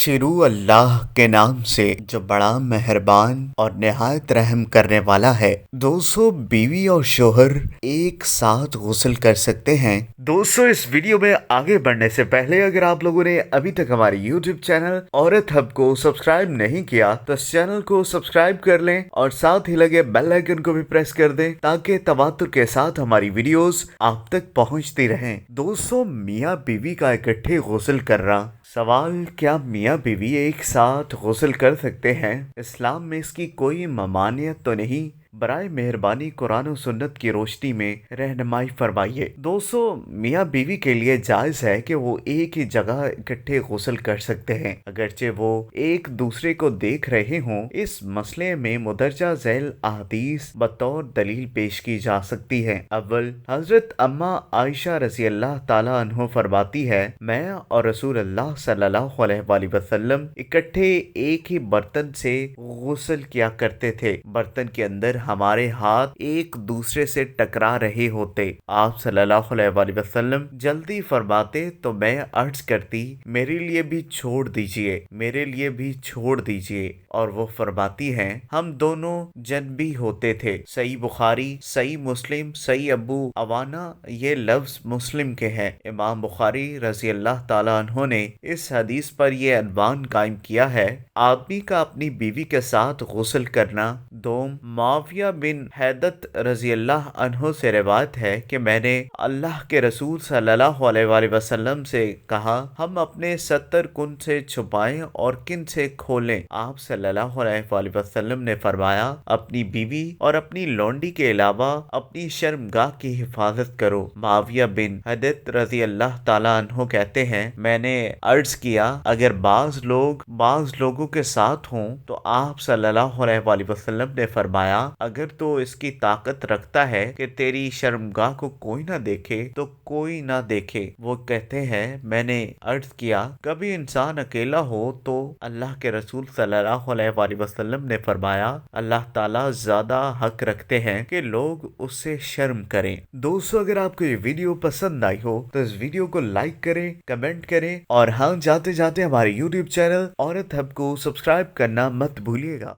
शुरू अल्लाह के नाम से जो बड़ा मेहरबान और निहायत रहम करने वाला है। दोस्तों, बीवी और शोहर एक साथ गुस्ल कर सकते हैं। दोस्तों, इस वीडियो में आगे बढ़ने से पहले अगर आप लोगों ने अभी तक हमारे YouTube चैनल औरत हब को सब्सक्राइब नहीं किया तो इस चैनल को सब्सक्राइब कर लें और साथ ही लगे बेल आइकन को भी प्रेस कर दें ताकि तवातुर के साथ हमारी वीडियोस आप तक पहुंचती रहें। दोस्तों, मियाँ बीवी का इकट्ठे गुस्ल करना सवाल, क्या मियाँ बीवी एक साथ गुस्ल कर सकते हैं? इस्लाम में इसकी कोई ममानियत तो नहीं। बराए मेहरबानी कुरान और सुन्नत की रोशनी में रहनुमाई फरमाइए। दोस्तों, मियाँ बीवी के लिए जायज है कि वो एक ही जगह इकट्ठे गुस्ल कर सकते हैं अगरचे वो एक दूसरे को देख रहे हों। इस मसले में मुदरजा झैल अहदीस बतौर दलील पेश की जा सकती है। अव्वल, हजरत अम्मा आयशा रज़ी अल्लाह ताला अन्हो फरमाती है, मैं और रसूल अल्लाह सल्लल्लाहु अलैहि वसल्लम इकट्ठे एक ही बर्तन से गुस्ल किया करते थे। बर्तन के अंदर हमारे हाथ एक दूसरे से टकरा रहे होते। आप सल्लल्लाहु अलैहि वसल्लम जल्दी फरमाते तो मैं अर्ज करती, मेरे लिए भी छोड़ दीजिए, मेरे लिए भी छोड़ दीजिए। और वो फरमाती हैं, हम दोनों जनबी होते थे। सही बुखारी, सही मुस्लिम, सही अबू अवाना ये लफ्ज मुस्लिम के हैं। इमाम बुखारी रजी अल्लाह ताला अन्हो ने इस हदीस पर यह अनवान कायम किया है, आदमी का अपनी बीवी के साथ गुस्ल करना। दोम, मुआविया बिन हैदत रजी अल्लाह अन्हो से रिवायत है कि मैंने अल्लाह के रसूल सल्लल्लाहु अलैहि वसल्लम से कहा, हम अपने 70 कुन से छुपाएं और किन से खोलें? आप सल्लल्लाहु अलैहि वसल्लम ने फरमाया, अपनी बीवी और अपनी लौंडी के अलावा अपनी शर्मगाह की हिफाजत करो। मुआविया बिन हैदत रजी अल्लाह ताला अन्हो कहते हैं, मैंने अर्ज किया, अगर बाज लोगों के साथ हों तो आप सल्लल्लाहु अलैहि वसल्लम ने फरमाया, अगर तो इसकी ताकत रखता है कि तेरी शर्मगाह को कोई ना देखे तो कोई ना देखे। वो कहते हैं, मैंने अर्ज किया, कभी इंसान अकेला हो तो अल्लाह के रसूल सल्लल्लाहु अलैहि वसल्लम ने फरमाया, अल्लाह ताला ज्यादा हक रखते हैं कि लोग उससे शर्म करें। दोस्तों, अगर आपको ये वीडियो पसंद आई हो तो इस वीडियो को लाइक करें, कमेंट करें और हाँ, जाते जाते हमारे YouTube चैनल औरत हब को सब्सक्राइब करना मत भूलिएगा।